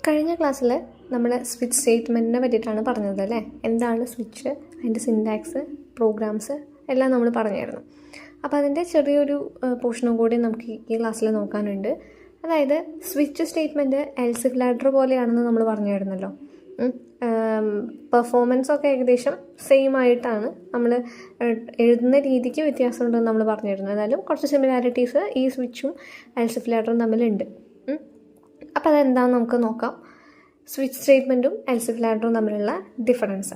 കഴിഞ്ഞ ക്ലാസ്സിൽ നമ്മൾ സ്വിച്ച് സ്റ്റേറ്റ്മെൻറ്റിനെ പറ്റിയിട്ടാണ് പറഞ്ഞത് അല്ലേ. എന്താണ് സ്വിച്ച്, അതിൻ്റെ സിൻടാക്സ്, പ്രോഗ്രാംസ് എല്ലാം നമ്മൾ പറഞ്ഞായിരുന്നു. അപ്പോൾ അതിൻ്റെ ചെറിയൊരു പോർഷനും കൂടി നമുക്ക് ഈ ക്ലാസ്സിൽ നോക്കാനുണ്ട്. അതായത് switch statement else if ladder പോലെയാണെന്ന് നമ്മൾ പറഞ്ഞായിരുന്നല്ലോ. പെർഫോമൻസൊക്കെ ഏകദേശം സെയിം ആയിട്ടാണ്, നമ്മൾ എഴുതുന്ന രീതിക്ക് വ്യത്യാസമുണ്ടെന്ന് നമ്മൾ പറഞ്ഞിരുന്നു. എന്നാലും കുറച്ച് സിമിലാരിറ്റീസ് ഈ സ്വിച്ചും എൽസ് ഇഫ് ലാഡറും തമ്മിലുണ്ട്. അപ്പോൾ അതെന്താണെന്ന് നമുക്ക് നോക്കാം. സ്വിച്ച് സ്റ്റേറ്റ്മെൻറ്റും എൽസ് ഇഫ് ലാഡറും തമ്മിലുള്ള ഡിഫറൻസ്.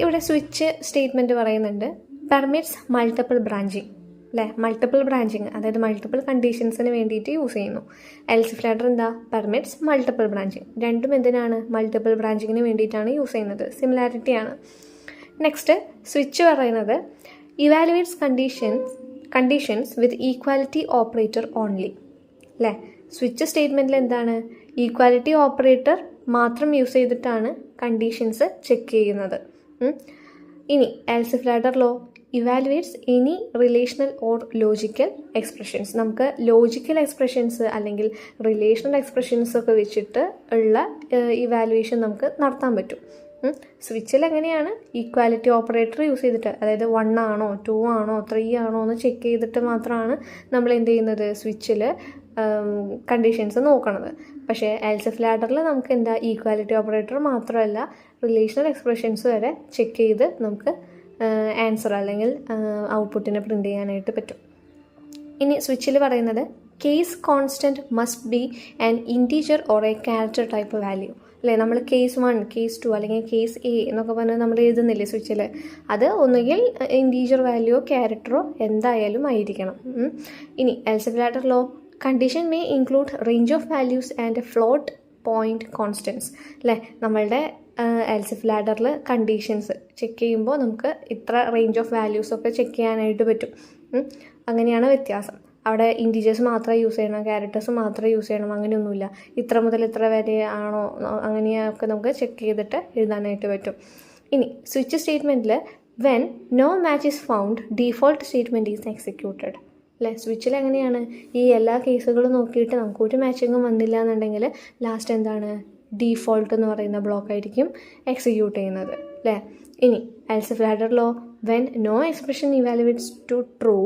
ഇവിടെ സ്വിച്ച് സ്റ്റേറ്റ്മെൻറ്റ് പറയുന്നുണ്ട് പെർമിറ്റ്സ് മൾട്ടിപ്പിൾ ബ്രാഞ്ചിങ് അല്ലേ. മൾട്ടിപ്പിൾ ബ്രാഞ്ചിങ് അതായത് മൾട്ടിപ്പിൾ കണ്ടീഷൻസിന് വേണ്ടിയിട്ട് യൂസ് ചെയ്യുന്നു. എൽസ് ഇഫ് ലാഡർ എന്താ, പെർമിറ്റ്സ് മൾട്ടിപ്പിൾ ബ്രാഞ്ചിങ്. രണ്ടും എന്തിനാണ്, മൾട്ടിപ്പിൾ ബ്രാഞ്ചിങ്ങിന് വേണ്ടിയിട്ടാണ് യൂസ് ചെയ്യുന്നത്. സിമിലാരിറ്റിയാണ്. നെക്സ്റ്റ് സ്വിച്ച് പറയുന്നത് evaluates conditions with equality operator only അല്ലേ. സ്വിച്ച് സ്റ്റേറ്റ്മെൻറ്റിൽ എന്താണ്, ഈക്വാലിറ്റി ഓപ്പറേറ്റർ മാത്രം യൂസ് ചെയ്തിട്ടാണ് കണ്ടീഷൻസ് ചെക്ക് ചെയ്യുന്നത്. ഇനി എൽസ് ഇഫ് ലാഡറിലോ evaluates any relational or logical expressions. നമുക്ക് ലോജിക്കൽ എക്സ്പ്രഷൻസ് അല്ലെങ്കിൽ റിലേഷണൽ എക്സ്പ്രഷൻസ് ഒക്കെ വെച്ചിട്ട് ഉള്ള ഇവാലുവേഷൻ നമുക്ക് നടത്താൻ പറ്റും. സ്വിച്ചിൽ എങ്ങനെയാണ്, ഈക്വാലിറ്റി ഓപ്പറേറ്റർ യൂസ് ചെയ്തിട്ട്, അതായത് 1 ആണോ 2 ആണോ 3 ആണോ എന്ന് ചെക്ക് ചെയ്തിട്ട് മാത്രമാണ് നമ്മൾ എന്ത് ചെയ്യുന്നത്, സ്വിച്ചിൽ കണ്ടീഷൻസ് നോക്കണത്. പക്ഷേ എൽസ് ഇഫ് ലാഡറിൽ നമുക്ക് എന്താ, ഈക്വാലിറ്റി ഓപ്പറേറ്റർ മാത്രമല്ല റിലേഷണൽ എക്സ്പ്രഷൻസ് വരെ ചെക്ക് ചെയ്ത് നമുക്ക് ആൻസർ അല്ലെങ്കിൽ ഔട്ട്പുട്ടിനെ പ്രിൻ്റ് ചെയ്യാനായിട്ട് പറ്റും. ഇനി സ്വിച്ചിൽ പറയുന്നത് case constant must be an integer or A character type value അല്ലേ. നമ്മൾ കേസ് 1 കേസ് 2 അല്ലെങ്കിൽ കേസ് എ എന്നൊക്കെ പറഞ്ഞാൽ നമ്മൾ എഴുതുന്നില്ലേ സ്വിച്ചിൽ, അത് ഒന്നുകിൽ ഇൻറ്റീജർ വാല്യൂയോ ക്യാരക്ടറോ എന്തായാലും ആയിരിക്കണം. ഇനി എൽസ് ഇഫ് ലാഡറിലോ condition may include range of values and float point constants അല്ലേ. നമ്മളുടെ എൽസ് ഇഫ് ലാഡറിൽ കണ്ടീഷൻസ് ചെക്ക് ചെയ്യുമ്പോൾ നമുക്ക് ഇത്ര റേഞ്ച് ഓഫ് വാല്യൂസൊക്കെ ചെക്ക് ചെയ്യാനായിട്ട് പറ്റും. അങ്ങനെയാണ് വ്യത്യാസം. അവിടെ ഇൻറ്റീജേഴ്സ് മാത്രമേ യൂസ് ചെയ്യണം, ക്യാരക്ടേഴ്സ് മാത്രമേ യൂസ് ചെയ്യണം, അങ്ങനെയൊന്നുമില്ല. ഇത്ര മുതൽ ഇത്ര വരെ ആണോ അങ്ങനെയൊക്കെ നമുക്ക് ചെക്ക് ചെയ്തിട്ട് എഴുതാനായിട്ട് പറ്റും. ഇനി സ്വിച്ച് സ്റ്റേറ്റ്മെൻറ്റിൽ when no match is found default statement is executed അല്ലേ. സ്വിച്ചിൽ എങ്ങനെയാണ്, ഈ എല്ലാ കേസുകളും നോക്കിയിട്ട് നമുക്കൊരു മാച്ചിങ്ങും വന്നില്ല എന്നുണ്ടെങ്കിൽ ലാസ്റ്റ് എന്താണ്, ഡീഫോൾട്ട് എന്ന് പറയുന്ന ബ്ലോക്ക് ആയിരിക്കും എക്സിക്യൂട്ട് ചെയ്യുന്നത് അല്ലേ. ഇനി എൽസ് ഇഫ് ലാഡറിലോ when no expression evaluates to true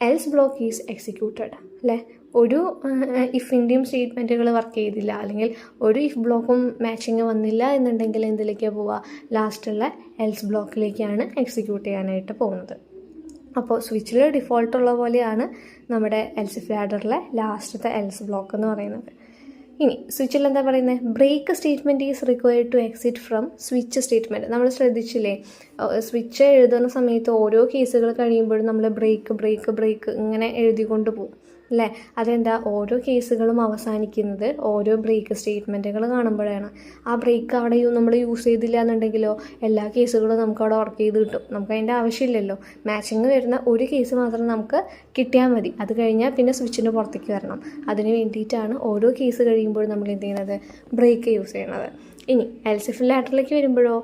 else block is executed അല്ലേ. ഒരു ഇഫിൻ്റെയും സ്റ്റേറ്റ്മെൻറ്റുകൾ വർക്ക് ചെയ്തില്ല അല്ലെങ്കിൽ ഒരു ഇഫ് ബ്ലോക്കും മാച്ചിങ് വന്നില്ല എന്നുണ്ടെങ്കിൽ എന്തിലേക്കാണ് പോവുക, ലാസ്റ്റുള്ള എൽസ് ബ്ലോക്കിലേക്കാണ് എക്സിക്യൂട്ട് ചെയ്യാനായിട്ട് പോകുന്നത്. അപ്പോൾ സ്വിച്ചിൽ ഡിഫോൾട്ടുള്ള പോലെയാണ് നമ്മുടെ എൽസ് ഇഫ് ലാഡറിലെ ലാസ്റ്റത്തെ എൽസ് ബ്ലോക്ക് എന്ന് പറയുന്നത്. ഇനി സ്വിച്ചിൽ എന്താ പറയുന്നത്, break statement is required to exit from switch statement. നമ്മൾ ശ്രദ്ധിച്ചില്ലേ, സ്വിച്ച് എഴുതുന്ന സമയത്ത് ഓരോ കേസുകൾ കഴിയുമ്പോഴും നമ്മൾ ബ്രേക്ക് ഇങ്ങനെ എഴുതിക്കൊണ്ട് പോകും അല്ലേ. അതെന്താ, ഓരോ കേസുകളും അവസാനിക്കുന്നത് ഓരോ ബ്രേക്ക് സ്റ്റേറ്റ്മെൻറ്റുകൾ കാണുമ്പോഴാണ്. ആ ബ്രേക്ക് അവിടെ നമ്മൾ യൂസ് ചെയ്തില്ല എന്നുണ്ടെങ്കിലോ എല്ലാ കേസുകളും നമുക്ക് അവിടെ വർക്ക് ചെയ്ത് കിട്ടും. നമുക്ക് അതിൻ്റെ ആവശ്യമില്ലല്ലോ. മാച്ചിങ് വരുന്ന ഒരു കേസ് മാത്രം നമുക്ക് കിട്ടിയാൽ മതി. അത് കഴിഞ്ഞാൽ പിന്നെ സ്വിച്ചിന് പുറത്തേക്ക് വരണം. അതിന് വേണ്ടിയിട്ടാണ് ഓരോ കേസ് കഴിയുമ്പോഴും നമ്മൾ എന്ത് ചെയ്യുന്നത്, ബ്രേക്ക് യൂസ് ചെയ്യണത്. ഇനി എൽസ് ഇഫ് ലാഡറിലേക്ക് വരുമ്പോഴോ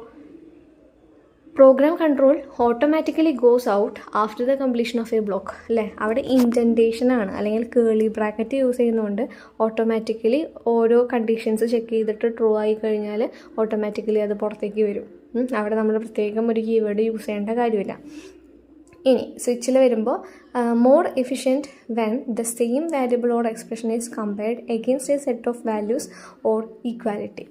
program control automatically goes out after the completion of A block അല്ലേ. അവിടെ ഇൻഡൻറ്റേഷനാണ് അല്ലെങ്കിൽ കേളി ബ്രാക്കറ്റ് യൂസ് ചെയ്യുന്നതുകൊണ്ട് ഓട്ടോമാറ്റിക്കലി ഓരോ കണ്ടീഷൻസ് ചെക്ക് ചെയ്തിട്ട് ട്രൂ ആയി കഴിഞ്ഞാൽ ഓട്ടോമാറ്റിക്കലി അത് പുറത്തേക്ക് വരും. അവിടെ നമ്മൾ പ്രത്യേകം ഒരു കീവേഡ് യൂസ് ചെയ്യേണ്ട കാര്യമില്ല. ഇനി സ്വിച്ചിൽ വരുമ്പോൾ more efficient when the same valuable or expression is compared against A set of values or equality.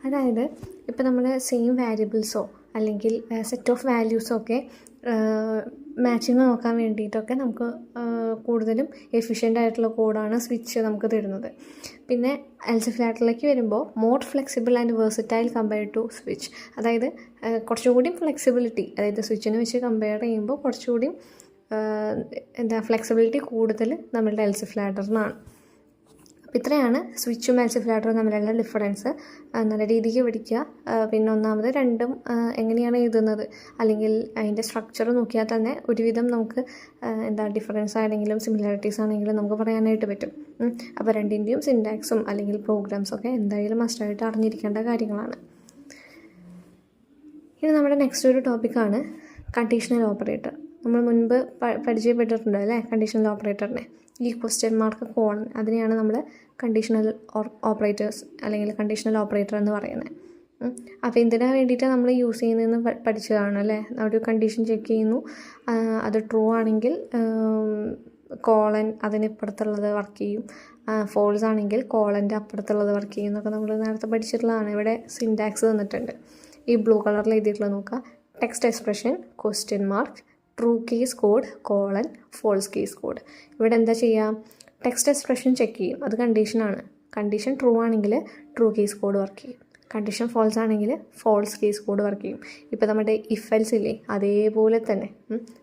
അതായത് ഇപ്പോൾ നമ്മൾ സെയിം വാരിയബിൾസോ അല്ലെങ്കിൽ സെറ്റ് ഓഫ് വാല്യൂസോ ഒക്കെ മാച്ചിങ് നോക്കാൻ വേണ്ടിയിട്ടൊക്കെ നമുക്ക് കൂടുതലും എഫിഷ്യൻ്റ് ആയിട്ടുള്ള കോഡാണ് സ്വിച്ച് നമുക്ക് തരുന്നത്. പിന്നെ എൽസ് ഇഫ് ലാഡറിലേക്ക് വരുമ്പോൾ more flexible and versatile compared to switch. അതായത് കുറച്ചുകൂടി ഫ്ലെക്സിബിലിറ്റി, അതായത് സ്വിച്ചിനെ വെച്ച് കമ്പയർ ചെയ്യുമ്പോൾ കുറച്ചുകൂടി ഫ്ലെക്സിബിലിറ്റി കൂടുതൽ നമ്മളുടെ എൽസ് ഇഫ് ലാഡറിനാണ്. അപ്പോൾ ഇത്രയാണ് സ്വിച്ചും എൽസ് ഇഫ് ലാഡറും തമ്മിലുള്ള ഡിഫറൻസ്. നല്ല രീതിക്ക് പഠിക്കുക. പിന്നെ ഒന്നാമത് രണ്ടും എങ്ങനെയാണ് എഴുതുന്നത് അല്ലെങ്കിൽ അതിൻ്റെ സ്ട്രക്ചർ നോക്കിയാൽ തന്നെ ഒരുവിധം നമുക്ക് ഡിഫറൻസ് ആണെങ്കിലും സിമിലാരിറ്റീസ് ആണെങ്കിലും നമുക്ക് പറയാനായിട്ട് പറ്റും. അപ്പോൾ രണ്ടിൻ്റെയും സിൻടാക്സും അല്ലെങ്കിൽ പ്രോഗ്രാംസൊക്കെ എന്തായാലും മസ്റ്റായിട്ട് അറിഞ്ഞിരിക്കേണ്ട കാര്യങ്ങളാണ്. ഇനി നമ്മുടെ നെക്സ്റ്റ് ഒരു ടോപ്പിക്കാണ് കണ്ടീഷണൽ ഓപ്പറേറ്റർ. നമ്മൾ മുൻപ് പരിചയപ്പെട്ടിട്ടുണ്ട് അല്ലേ കണ്ടീഷണൽ ഓപ്പറേറ്ററിനെ. ഈ ക്വസ്റ്റ്യൻ മാർക്ക് കോളൻ അതിനെയാണ് നമ്മൾ കണ്ടീഷണൽ ഓപ്പറേറ്റേഴ്സ് അല്ലെങ്കിൽ കണ്ടീഷണൽ ഓപ്പറേറ്റർ എന്ന് പറയുന്നത്. അപ്പോൾ ഇതിന് വേണ്ടിയിട്ടാണ് നമ്മൾ യൂസ് ചെയ്യുന്നതെന്ന് പഠിച്ചതാണ് അല്ലേ. ഒരു കണ്ടീഷൻ ചെക്ക് ചെയ്യുന്നു, അത് ട്രൂ ആണെങ്കിൽ കോളൻ അതിനിപ്പുറത്തുള്ളത് വർക്ക് ചെയ്യും, ഫോൾസ് ആണെങ്കിൽ കോളൻ്റെ അപ്പുറത്തുള്ളത് വർക്ക് ചെയ്യും എന്നൊക്കെ നമ്മൾ നേരത്തെ പഠിച്ചിട്ടുള്ളതാണ്. ഇവിടെ സിൻടാക്സ് തന്നിട്ടുണ്ട്. ഈ ബ്ലൂ കളറിൽ എഴുതിയിട്ടുള്ളത് നോക്കുക. Text expression question mark true case code colon false case code. ഇവിടെ എന്താ ചെയ്യുക, ടെക്സ്റ്റ് എക്സ്പ്രഷൻ ചെക്ക് ചെയ്യും, അത് കണ്ടീഷനാണ്. കണ്ടീഷൻ ട്രൂ ആണെങ്കിൽ ട്രൂ കേസ് കോഡ് വർക്ക് ചെയ്യും, കണ്ടീഷൻ ഫോൾസ് ആണെങ്കിൽ ഫോൾസ് കേസ് കോഡ് വർക്ക് ചെയ്യും. ഇപ്പോൾ നമ്മുടെ ഇഫ് എൽസ് ഇല്ലേ അതേപോലെ തന്നെ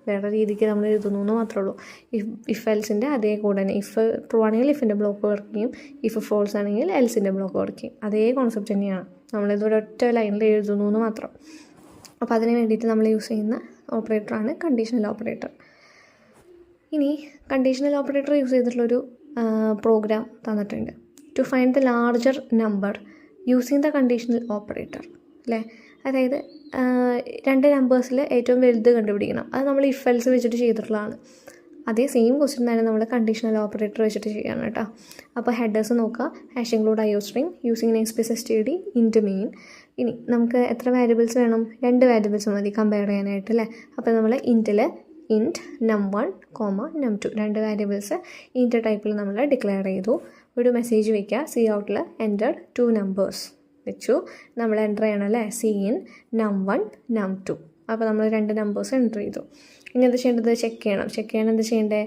വേറെ രീതിക്ക് നമ്മൾ എഴുതുന്നു എന്ന് മാത്രമേ ഉള്ളൂ. ഇഫ് എൽസിൻ്റെ അതേ കോഡ് തന്നെ. ഇഫ് ട്രൂ ആണെങ്കിൽ ഇഫിൻ്റെ ബ്ലോക്ക് വർക്ക് ചെയ്യും, ഇഫ് ഫോൾസ് ആണെങ്കിൽ എൽസിൻ്റെ ബ്ലോക്ക് വർക്ക് ചെയ്യും. അതേ കോൺസെപ്റ്റ് തന്നെയാണ്. നമ്മളിതൊരു ഒറ്റ ലൈനിൽ എഴുതുന്നു എന്ന് മാത്രം. അപ്പോൾ അതിന് വേണ്ടിയിട്ട് നമ്മൾ യൂസ് ചെയ്യുന്ന ഓപ്പറേറ്ററാണ് കണ്ടീഷണൽ ഓപ്പറേറ്റർ. ഇനി കണ്ടീഷണൽ ഓപ്പറേറ്റർ യൂസ് ചെയ്തിട്ടുള്ളൊരു പ്രോഗ്രാം തന്നിട്ടുണ്ട്. To find the larger number using the conditional operator അല്ലേ. അതായത് രണ്ട് നമ്പേഴ്സിൽ ഏറ്റവും വലുത് കണ്ടുപിടിക്കണം. അത് നമ്മൾ ഇഫ് എൽസ് വെച്ചിട്ട് ചെയ്തിട്ടുള്ളതാണ്. അതേ സെയിം ക്വസ്റ്റ്യൻ തന്നെ നമ്മൾ കണ്ടീഷണൽ ഓപ്പറേറ്റർ വെച്ചിട്ട് ചെയ്യണം കേട്ടോ. അപ്പോൾ ഹെഡേഴ്സ് നോക്കുക. Hash include IO string using namespace std ഇൻറ്റ് main. ഇനി നമുക്ക് എത്ര വാരിയബിൾസ് വേണം? 2 വാരിയബിൾസ് മതി കമ്പയർ ചെയ്യാനായിട്ട് അല്ലേ. അപ്പോൾ നമ്മൾ ഇൻറ്റിൽ ഇൻറ്റ് num1, num2 2 വാരിയബിൾസ് ഇൻറ്റ് ടൈപ്പിൽ നമ്മൾ ഡിക്ലെയർ ചെയ്തു. ഒരു മെസ്സേജ് വയ്ക്കുക, സി ഔട്ടിൽ എൻ്റർ 2 numbers വെച്ചു. നമ്മൾ എൻ്റർ ചെയ്യണം അല്ലേ, സി ഇൻ num1 num2. അപ്പോൾ നമ്മൾ 2 നമ്പേഴ്സ് എൻ്റർ ചെയ്തു. ഇനി എന്ത് ചെയ്യേണ്ടത്? ചെക്ക് ചെയ്യണം. ചെക്ക് ചെയ്യാൻ എന്ത് ചെയ്യേണ്ടത്?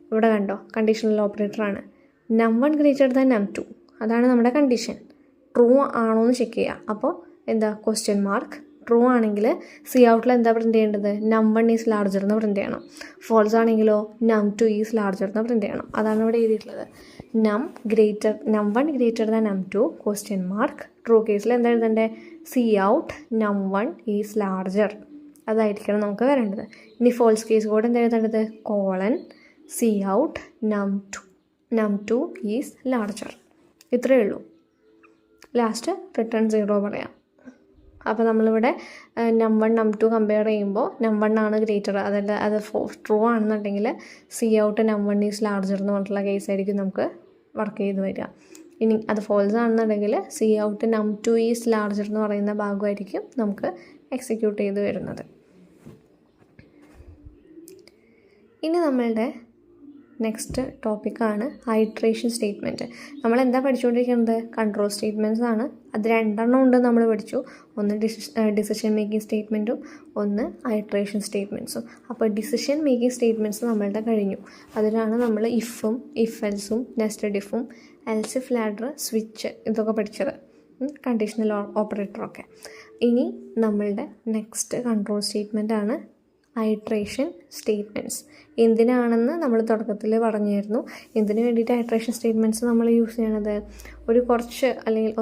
ഇവിടെ കണ്ടോ, conditional ഓപ്പറേറ്ററാണ്. num1 greater than num2 അതാണ് നമ്മുടെ കണ്ടീഷൻ. ട്രൂ ആണോ എന്ന് ചെക്ക് ചെയ്യുക. അപ്പോൾ എന്താ ക്വസ്റ്റ്യൻ മാർക്ക്. ട്രൂ ആണെങ്കിൽ സി ഔട്ടിൽ എന്താ പ്രിൻറ്റ് ചെയ്യേണ്ടത്? num1 ഈസ് ലാർജർ എന്ന് പ്രിൻറ്റ് ചെയ്യണം. ഫോൾസ് ആണെങ്കിലോ num2 ഈസ് ലാർജർ എന്ന് പ്രിൻറ്റ് ചെയ്യണം. അതാണ് ഇവിടെ എഴുതിയിട്ടുള്ളത്. num1 greater than num2 question mark. True കേസിൽ എന്താ എഴുതേണ്ടത്? C out num1 is larger അതായിരിക്കണം നമുക്ക് വരേണ്ടത്. ഇനി ഫോൾസ് കേസ് കോഡ് എന്താ എഴുതേണ്ടത്? Colon C out num2 is larger. ഇത്രയേ ഉള്ളൂ. ലാസ്റ്റ് റിട്ടേൺ 0 പറയാം. അപ്പോൾ നമ്മളിവിടെ num1 num2 കമ്പയർ ചെയ്യുമ്പോൾ num1 ആണ് ഗ്രേറ്റർ, അതല്ല അത് ട്രൂ ആണെന്നുണ്ടെങ്കിൽ C out num1 is larger എന്ന് പറഞ്ഞിട്ടുള്ള കേസ് ആയിരിക്കും നമുക്ക് വർക്ക് ചെയ്ത് വരിക. ഇനി അത് ഫോൾസ് ആണെന്നുണ്ടെങ്കിൽ C out num2 is larger എന്ന് പറയുന്ന ഭാഗമായിരിക്കും നമുക്ക് എക്സിക്യൂട്ട് ചെയ്ത് വരുന്നത്. ഇനി നമ്മളുടെ നെക്സ്റ്റ് ടോപ്പിക്കാണ് ഐട്രേഷൻ സ്റ്റേറ്റ്മെൻറ്റ്. നമ്മളെന്താ പഠിച്ചുകൊണ്ടിരിക്കുന്നത്? കൺട്രോൾ സ്റ്റേറ്റ്മെൻറ്റ്സ് ആണ്. അത് 2 ഉണ്ട് നമ്മൾ പഠിച്ചു. ഒന്ന് ഡിസിഷൻ മേക്കിംഗ് സ്റ്റേറ്റ്മെൻറ്റും ഒന്ന് ഐട്രേഷൻ സ്റ്റേറ്റ്മെൻറ്റ്സും. അപ്പോൾ ഡിസിഷൻ മേക്കിംഗ് സ്റ്റേറ്റ്മെൻറ്റ്സ് നമ്മളുടെ കഴിഞ്ഞു. അതിലാണ് നമ്മൾ ഇഫും ഇഫ് എൽസും നെസ്റ്റഡ് ഇഫും എൽസ് ഇഫ് ലാഡർ സ്വിച്ച് ഇതൊക്കെ പഠിച്ചത്, കണ്ടീഷണൽ ഓപ്പറേറ്ററൊക്കെ. ഇനി നമ്മളുടെ നെക്സ്റ്റ് കൺട്രോൾ സ്റ്റേറ്റ്മെൻറ്റാണ് ഐട്രേഷൻ സ്റ്റേറ്റ്മെൻറ്റ്സ്. എന്തിനാണെന്ന് നമ്മൾ തുടക്കത്തിൽ പറഞ്ഞായിരുന്നു. എന്തിനു വേണ്ടിയിട്ട് ഐട്രേഷൻ സ്റ്റേറ്റ്മെൻറ്റ്സ് നമ്മൾ യൂസ് ചെയ്യണത്? ഒരു കുറച്ച് അല്ലെങ്കിൽ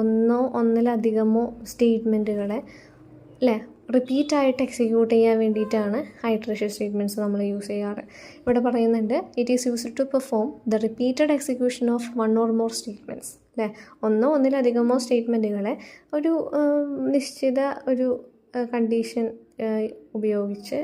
ഒന്നിലധികമോ സ്റ്റേറ്റ്മെൻറ്റുകളെ അല്ലേ റിപ്പീറ്റായിട്ട് എക്സിക്യൂട്ട് ചെയ്യാൻ വേണ്ടിയിട്ടാണ് ഐട്രേഷൻ സ്റ്റേറ്റ്മെൻറ്റ്സ് നമ്മൾ യൂസ് ചെയ്യാറ്. ഇവിടെ പറയുന്നുണ്ട് it is used to perform the repeated execution of 1 or more statements അല്ലേ. ഒന്നിലധികമോ സ്റ്റേറ്റ്മെൻറ്റുകളെ ഒരു നിശ്ചിത ഒരു കണ്ടീഷൻ ഉപയോഗിച്ച്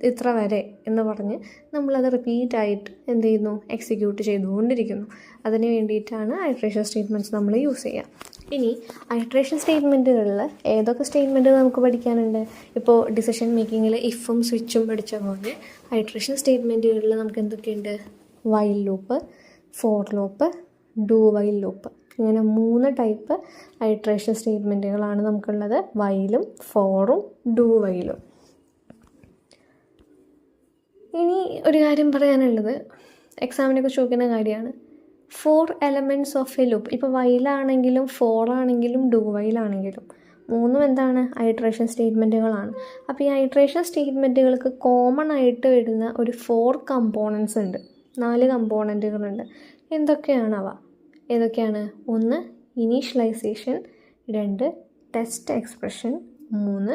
ഇത്ര വരെ എന്ന് പറഞ്ഞ് നമ്മളത് റിപ്പീറ്റായിട്ട് എന്ത് ചെയ്യുന്നു? എക്സിക്യൂട്ട് ചെയ്തുകൊണ്ടിരിക്കുന്നു. അതിന് വേണ്ടിയിട്ടാണ് ഐട്രേഷൻ സ്റ്റേറ്റ്മെൻറ്റ്സ് നമ്മൾ യൂസ് ചെയ്യുക. ഇനി ഐട്രേഷൻ സ്റ്റേറ്റ്മെൻറ്റുകളിൽ ഏതൊക്കെ സ്റ്റേറ്റ്മെൻറ്റ് നമുക്ക് പഠിക്കാനുണ്ട്? ഇപ്പോൾ ഡിസിഷൻ മേക്കിങ്ങിൽ ഇഫും സ്വിച്ചും പഠിച്ച പോലെ ഐട്രേഷൻ സ്റ്റേറ്റ്മെൻറ്റുകളിൽ നമുക്ക് എന്തൊക്കെയുണ്ട്? While loop, for loop, do while loop. ഇങ്ങനെ 3 ടൈപ്പ് ഐട്രേഷൻ സ്റ്റേറ്റ്മെൻറ്റുകളാണ് നമുക്കുള്ളത്. വൈലും ഫോറും ഡു വൈലും. ഇനി ഒരു കാര്യം പറയാനുള്ളത്, എക്സാമിനൊക്കെ ചോദിക്കുന്ന കാര്യമാണ് 4 എലമെൻറ്റ്സ് ഓഫ് എ ലൂപ്പ്. ഇപ്പോൾ വൈലാണെങ്കിലും ഫോറാണെങ്കിലും ഡു വൈലാണെങ്കിലും 3 എന്താണ്? ഐട്രേഷൻ സ്റ്റേറ്റ്മെൻറ്റുകളാണ്. അപ്പോൾ ഈ ഐട്രേഷൻ സ്റ്റേറ്റ്മെൻറ്റുകൾക്ക് കോമൺ ആയിട്ട് വരുന്ന ഒരു 4 കമ്പോണൻസ് ഉണ്ട്, 4 കമ്പോണൻറ്റുകളുണ്ട്. എന്തൊക്കെയാണവ? ഏതൊക്കെയാണ്? 1 initialization, 2 test expression, 3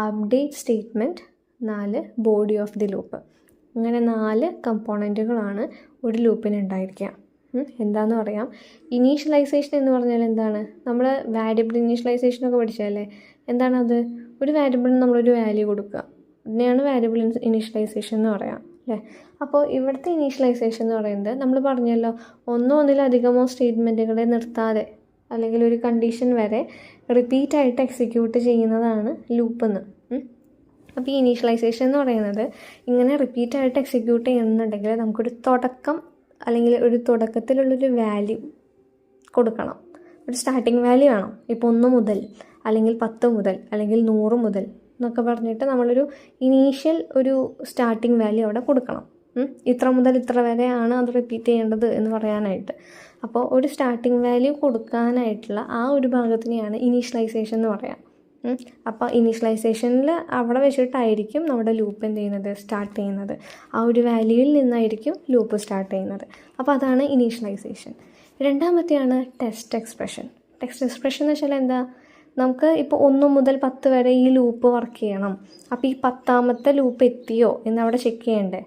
update statement, 4 body of the loop. ഇങ്ങനെ 4 കമ്പോണൻറ്റുകളാണ് ഒരു ലൂപ്പിന് ഉണ്ടായിരിക്കുക. എന്താണെന്ന് പറയാം. ഇനീഷ്യലൈസേഷൻ എന്ന് പറഞ്ഞാൽ എന്താണ്? നമ്മൾ വാരിയബിൾ ഇനീഷ്യലൈസേഷനൊക്കെ പഠിച്ചതല്ലേ. എന്താണത്? ഒരു വാരിയബിളിന് നമ്മളൊരു വാല്യൂ കൊടുക്കുക അതിനെയാണ് വാരിയബിൾ ഇനീഷ്യലൈസേഷൻ എന്ന് പറയാം അല്ലേ. അപ്പോൾ ഇവിടുത്തെ ഇനീഷ്യലൈസേഷൻ എന്ന് പറയുന്നത് നമ്മൾ പറഞ്ഞല്ലോ, ഒന്നിലധികമോ സ്റ്റേറ്റ്മെൻറ്റുകളെ നിർത്താതെ അല്ലെങ്കിൽ ഒരു കണ്ടീഷൻ വരെ റിപ്പീറ്റായിട്ട് എക്സിക്യൂട്ട് ചെയ്യുന്നതാണ് ലൂപ്പെന്ന്. അപ്പോൾ ഈ ഇനീഷ്യലൈസേഷൻ എന്ന് പറയുന്നത് ഇങ്ങനെ റിപ്പീറ്റായിട്ട് എക്സിക്യൂട്ട് ചെയ്യുന്നുണ്ടെങ്കിൽ നമുക്കൊരു തുടക്കം അല്ലെങ്കിൽ ഒരു തുടക്കത്തിലുള്ളൊരു വാല്യൂ കൊടുക്കണം. ഒരു സ്റ്റാർട്ടിങ് വാല്യൂ വേണം. ഇപ്പോൾ 1 മുതൽ അല്ലെങ്കിൽ 10 മുതൽ അല്ലെങ്കിൽ 100 മുതൽ എന്നൊക്കെ പറഞ്ഞിട്ട് നമ്മളൊരു ഇനീഷ്യൽ ഒരു സ്റ്റാർട്ടിങ് വാല്യൂ അവിടെ കൊടുക്കണം. ഇത്ര മുതൽ ഇത്ര വരെയാണ് അത് റിപ്പീറ്റ് ചെയ്യേണ്ടത് എന്ന് പറയാനായിട്ട്. അപ്പോൾ ഒരു സ്റ്റാർട്ടിങ് വാല്യൂ കൊടുക്കാനായിട്ടുള്ള ആ ഒരു ഭാഗത്തിനെയാണ് ഇനീഷ്യലൈസേഷൻ എന്ന് പറയാം. അപ്പോൾ ഇനീഷ്യലൈസേഷനിൽ അവിടെ വെച്ചിട്ടായിരിക്കും നമ്മുടെ ലൂപ്പ് എന്ത് ചെയ്യുന്നത്, സ്റ്റാർട്ട് ചെയ്യുന്നത്. ആ ഒരു വാല്യൂയിൽ നിന്നായിരിക്കും ലൂപ്പ് സ്റ്റാർട്ട് ചെയ്യുന്നത്. അപ്പോൾ അതാണ് ഇനീഷ്യലൈസേഷൻ. രണ്ടാമത്തെയാണ് ടെസ്റ്റ് എക്സ്പ്രഷൻ. ടെസ്റ്റ് എക്സ്പ്രഷൻ എന്ന് വെച്ചാൽ എന്താ, നമുക്ക് ഇപ്പോൾ 1 മുതൽ 10 വരെ ഈ ലൂപ്പ് വർക്ക് ചെയ്യണം. അപ്പോൾ ഈ 10ാമത്തെ ലൂപ്പ് എത്തിയോ എന്നവിടെ ചെക്ക് ചെയ്യണ്ടേ.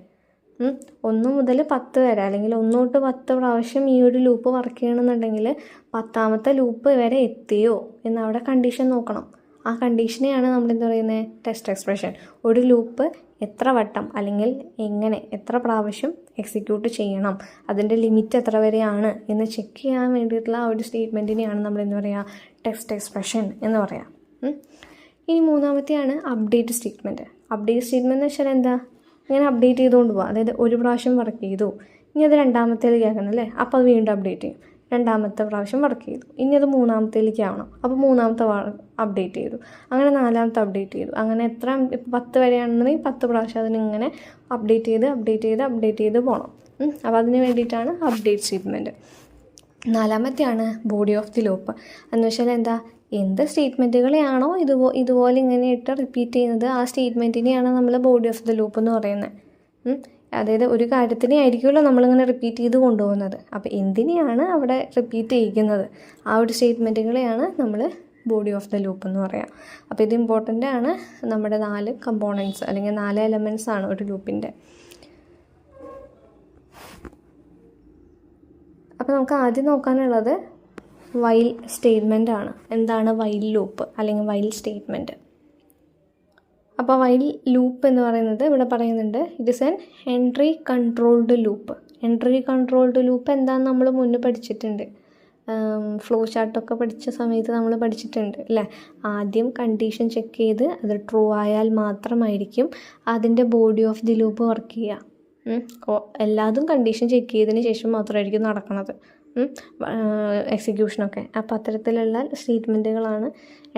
1 മുതൽ 10 വരെ അല്ലെങ്കിൽ 1 തൊട്ട് 10 പ്രാവശ്യം ഈ ഒരു ലൂപ്പ് വർക്ക് ചെയ്യണമെന്നുണ്ടെങ്കിൽ 10ാമത്തെ ലൂപ്പ് വരെ എത്തിയോ എന്നവിടെ കണ്ടീഷൻ നോക്കണം. ആ കണ്ടീഷനെയാണ് നമ്മളെന്താ പറയുന്നത്, ടെസ്റ്റ് എക്സ്പ്രഷൻ. ഒരു ലൂപ്പ് എത്ര വട്ടം അല്ലെങ്കിൽ എങ്ങനെ എത്ര പ്രാവശ്യം എക്സിക്യൂട്ട് ചെയ്യണം, അതിൻ്റെ ലിമിറ്റ് എത്ര വരെയാണ് എന്ന് ചെക്ക് ചെയ്യാൻ വേണ്ടിയിട്ടുള്ള ആ ഒരു സ്റ്റേറ്റ്മെൻറ്റിനെയാണ് നമ്മളെന്താ പറയുക, ടെസ്റ്റ് എക്സ്പ്രഷൻ എന്ന് പറയാം. ഇനി മൂന്നാമത്തെയാണ് അപ്ഡേറ്റ് സ്റ്റേറ്റ്മെൻറ്റ്. അപ്ഡേറ്റ് സ്റ്റേറ്റ്മെൻറ്റ് എന്ന് വെച്ചാൽ എന്താ, ഇങ്ങനെ അപ്ഡേറ്റ് ചെയ്തുകൊണ്ട് പോകാം. അതായത് ഒരു പ്രാവശ്യം വർക്ക് ചെയ്തു, ഇനി അത് രണ്ടാമത്തേലേക്ക് ആക്കണം അല്ലേ, അപ്പോൾ അത് വീണ്ടും അപ്ഡേറ്റ് ചെയ്യും. രണ്ടാമത്തെ പ്രാവശ്യം വർക്ക് ചെയ്തു, ഇനി അത് മൂന്നാമത്തേലേക്ക് ആവണം, അപ്പോൾ മൂന്നാമത്തെ അപ്ഡേറ്റ് ചെയ്തു, അങ്ങനെ 4ാമത്തെ അപ്ഡേറ്റ് ചെയ്തു. അങ്ങനെ എത്ര, ഇപ്പോൾ 10 വരെയാണെന്നുണ്ടെങ്കിൽ 10 പ്രാവശ്യം അതിനിങ്ങനെ അപ്ഡേറ്റ് ചെയ്ത് പോകണം. അപ്പോൾ അതിന് വേണ്ടിയിട്ടാണ് അപ്ഡേറ്റ് സ്റ്റേറ്റ്മെൻറ്റ്. 4ാമത്തെയാണ് ബോഡി ഓഫ് ദി ലൂപ്പ്. എന്ന് വെച്ചാൽ എന്താ, എന്ത് സ്റ്റേറ്റ്മെൻറ്റുകളെയാണോ ഇതുപോലെ ഇങ്ങനെ ഇട്ട് റിപ്പീറ്റ് ചെയ്യുന്നത്, ആ സ്റ്റേറ്റ്മെൻറ്റിനെയാണ് നമ്മൾ ബോഡി ഓഫ് ദി ലൂപ്പ് എന്ന് പറയുന്നത്. അതായത് ഒരു കാര്യത്തിനെ ആയിരിക്കുമല്ലോ നമ്മളിങ്ങനെ റിപ്പീറ്റ് ചെയ്ത് കൊണ്ടുപോകുന്നത്. അപ്പോൾ എന്തിനെയാണ് അവിടെ റിപ്പീറ്റ് ചെയ്യിക്കുന്നത്, ആ ഒരു സ്റ്റേറ്റ്മെൻറ്റുകളെയാണ് നമ്മൾ ബോഡി ഓഫ് ദ ലൂപ്പ് എന്ന് പറയാം. അപ്പോൾ ഇത് ഇമ്പോർട്ടൻ്റ് ആണ്. നമ്മുടെ 4 കമ്പോണൻറ്റ്സ് അല്ലെങ്കിൽ 4 എലമെൻറ്റ്സ് ആണ് ഒരു ലൂപ്പിൻ്റെ. അപ്പോൾ നമുക്ക് ആദ്യം നോക്കാനുള്ളത് വൈൽ സ്റ്റേറ്റ്മെൻ്റ് ആണ്. എന്താണ് വൈൽ ലൂപ്പ് അല്ലെങ്കിൽ വൈൽ സ്റ്റേറ്റ്മെൻറ്റ്? അപ്പോൾ വൈൽ ലൂപ്പ് എന്ന് പറയുന്നത് ഇവിടെ പറയുന്നുണ്ട്, it is an entry controlled loop. Entry controlled loop എന്താണെന്ന് നമ്മൾ മുന്നേ പഠിച്ചിട്ടുണ്ട്. ഫ്ലോ ചാർട്ടൊക്കെ പഠിച്ച സമയത്ത് നമ്മൾ പഠിച്ചിട്ടുണ്ട് അല്ലേ. ആദ്യം കണ്ടീഷൻ ചെക്ക് ചെയ്ത് അത് ട്രൂ ആയാൽ മാത്രമായിരിക്കും അതിൻ്റെ body of the loop work ചെയ്യുക. എല്ലാതും കണ്ടീഷൻ ചെക്ക് ചെയ്തതിന് ശേഷം മാത്രമായിരിക്കും നടക്കുന്നത് എക്സിക്യൂഷനൊക്കെ. അപ്പോൾ അത്തരത്തിലുള്ള സ്റ്റേറ്റ്മെൻറ്റുകളാണ്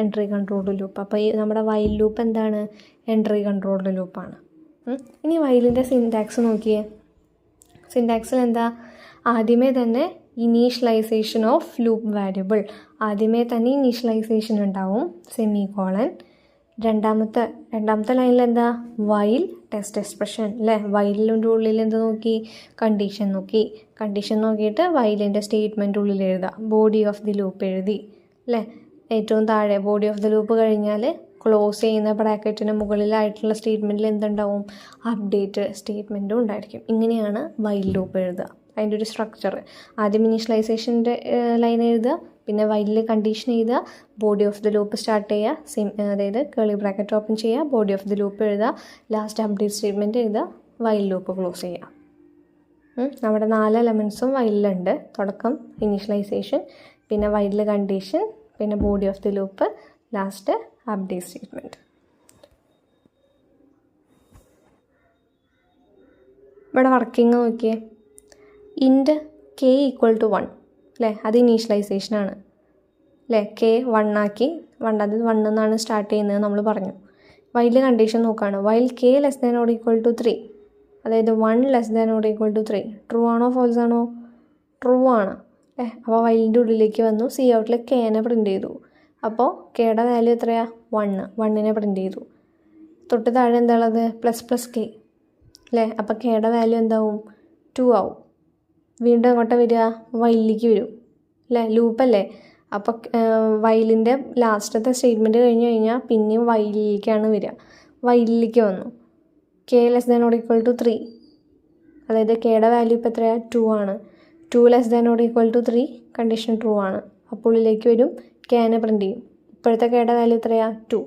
എൻട്രി കൺട്രോൾഡ് ലൂപ്പ്. അപ്പോൾ ഈ നമ്മുടെ വൈൽ ലൂപ്പ് എന്താണ്, എൻട്രി കൺട്രോൾഡ് ലൂപ്പാണ്. ഇനി വൈലിൻ്റെ സിൻടാക്സ് നോക്കിയേ. സിൻടാക്സിൽ എന്താ, ആദ്യമേ തന്നെ ഇനീഷ്യലൈസേഷൻ ഓഫ് ലൂപ്പ് വാരിയബിൾ, ആദ്യമേ തന്നെ ഇനീഷ്യലൈസേഷൻ ഉണ്ടാവും, സെമികോളൻ. രണ്ടാമത്തെ ലൈനിൽ എന്താ, വൈൽ ടെസ്റ്റ് എക്സ്പ്രഷൻ അല്ലേ. വൈലിൻ്റെ ഉള്ളിൽ എന്ത് നോക്കി, കണ്ടീഷൻ നോക്കി. കണ്ടീഷൻ നോക്കിയിട്ട് വൈലിൻ്റെ സ്റ്റേറ്റ്മെൻറ്റ് ഉള്ളിൽ എഴുതുക, ബോഡി ഓഫ് ദി ലൂപ്പ് എഴുതി അല്ലേ. ഏറ്റവും താഴെ ബോഡി ഓഫ് ദി ലൂപ്പ് കഴിഞ്ഞാൽ ക്ലോസ് ചെയ്യുന്ന ബ്രാക്കറ്റിന് മുകളിലായിട്ടുള്ള സ്റ്റേറ്റ്മെൻറ്റിൽ എന്തുണ്ടാവും, അപ്ഡേറ്റ് സ്റ്റേറ്റ്മെൻറ്റും ഉണ്ടായിരിക്കും. ഇങ്ങനെയാണ് വൈൽ ലൂപ്പ് എഴുതുക. അതിൻ്റെ ഒരു സ്ട്രക്ചർ, ആദ്യം ഇനീഷ്യലൈസേഷൻ്റെ ലൈൻ എഴുതുക, പിന്നെ വൈലിൽ കണ്ടീഷൻ എഴുതുക, body of the loop start ചെയ്യുക, അതായത് കേളി ബ്രാക്കറ്റ് ഓപ്പൺ ചെയ്യുക, ബോഡി ഓഫ് ദി ലൂപ്പ് എഴുതുക, ലാസ്റ്റ് അപ്ഡേറ്റ് സ്റ്റേറ്റ്മെൻറ്റ് എഴുതുക, വൈൽ ലൂപ്പ് ക്ലോസ് ചെയ്യുക. നമ്മുടെ 4 എലമെൻറ്റ്സും വൈലിലുണ്ട്. തുടക്കം ഇനീഷ്യലൈസേഷൻ, പിന്നെ വൈലിൽ കണ്ടീഷൻ, പിന്നെ body of the loop, last update statement. ഇവിടെ വർക്കിംഗ് നോക്കിയേ. ഇൻറ്റ് k = 1 അല്ലേ, അത് ഇനീഷ്യലൈസേഷനാണ് അല്ലേ. k 1 ആക്കി, അത് 1 എന്നാണ് സ്റ്റാർട്ട് ചെയ്യുന്നത് നമ്മൾ പറഞ്ഞു. വൈൽ കണ്ടീഷൻ നോക്കുകയാണ്, വൈൽ k <= 3, അതായത് 1 <= 3. ട്രൂ ആണോ ഫോൾസ് ആണോ, ട്രൂ ആണ് അല്ലേ. അപ്പോൾ വൈലിൻ്റെ ഉള്ളിലേക്ക് വന്നു, സി ഔട്ടിൽ kനെ പ്രിൻറ്റ് ചെയ്തു. അപ്പോൾ kയുടെ വാല്യൂ എത്രയാണ്, 1നെ പ്രിൻറ്റ് ചെയ്തു. തൊട്ട് താഴെ എന്താണുള്ളത്, +k അല്ലേ. അപ്പോൾ kയുടെ വാല്യൂ എന്താവും, 2 ആവും. വീണ്ടും അങ്ങോട്ട് വരിക, വൈലിലേക്ക് വരും അല്ലേ, ലൂപ്പല്ലേ. അപ്പോൾ വൈലിൻ്റെ ലാസ്റ്റത്തെ സ്റ്റേറ്റ്മെൻറ്റ് കഴിഞ്ഞാൽ പിന്നെയും വൈലിലേക്കാണ് വരിക. വൈലിലേക്ക് വന്നു, k <= 3, അതായത് kയുടെ വാല്യൂ ഇപ്പോൾ എത്രയാണ്, 2 ആണ്. 2 <= 3 കണ്ടീഷൻ ട്രൂ ആണ്. അപ്പോൾ ഉള്ളിലേക്ക് വരും, kനെ പ്രിൻറ്റ് ചെയ്യും. ഇപ്പോഴത്തെ കെയുടെ വാല്യൂ എത്രയാണ് 2.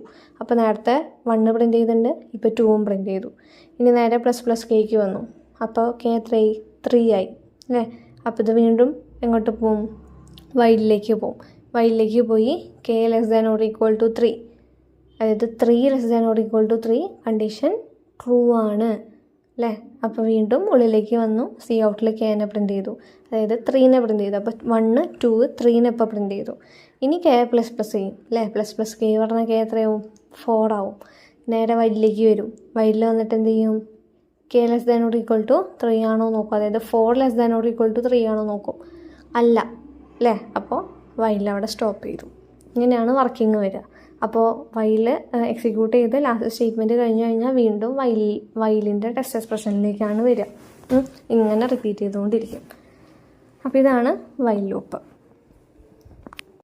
അപ്പോൾ നേരത്തെ 1 പ്രിൻറ്റ് ചെയ്തിട്ടുണ്ട്, ഇപ്പോൾ 2ഉം പ്രിൻറ്റ് ചെയ്തു. ഇനി നേരെ പ്ലസ് കെയ്ക്ക് വന്നു. അപ്പോൾ കെ എത്രയായി 3 ആയി അല്ലേ. അപ്പോൾ ഇത് വീണ്ടും എങ്ങോട്ട് പോവും, വൈലിലേക്ക് പോവും. വൈലിലേക്ക് പോയി കെ <= 3, അതായത് 3 <= 3 കണ്ടീഷൻ ട്രൂ ആണ് അല്ലേ. അപ്പോൾ വീണ്ടും ഉള്ളിലേക്ക് വന്നു, സി ഔട്ടിൽ കെനെ പ്രിൻറ്റ് ചെയ്തു, അതായത് 3നെ പ്രിൻറ്റ് ചെയ്തു. അപ്പോൾ 1 2 3നെ ഇപ്പോൾ പ്രിൻറ്റ് ചെയ്തു. ഇനി കെ പ്ലസ് ചെയ്യും അല്ലേ. പ്ലസ് കെ പറഞ്ഞാൽ കെ എത്രയാവും 4 ആവും. നേരെ വൈലിലേക്ക് വരും. വൈലിൽ വന്നിട്ട് എന്ത് ചെയ്യും, കെ <= 3 ആണോ നോക്കും, അതായത് 4 <= 3 ആണോ നോക്കും. അല്ല അല്ലേ. അപ്പോൾ വൈൽ അവിടെ സ്റ്റോപ്പ് ചെയ്തു. ഇങ്ങനെയാണ് വർക്കിംഗ് വരിക. അപ്പോൾ വൈൽ എക്സിക്യൂട്ട് ചെയ്ത് ലാസ്റ്റ് സ്റ്റേറ്റ്മെൻറ്റ് കഴിഞ്ഞാൽ വീണ്ടും വൈലിൻ്റെ ടെസ്റ്റ് എക്സ്പ്രഷനിലേക്കാണ് വരിക. ഇങ്ങനെ റിപ്പീറ്റ് ചെയ്തുകൊണ്ടിരിക്കും. അപ്പോൾ ഇതാണ് വൈൽ ലൂപ്പ്.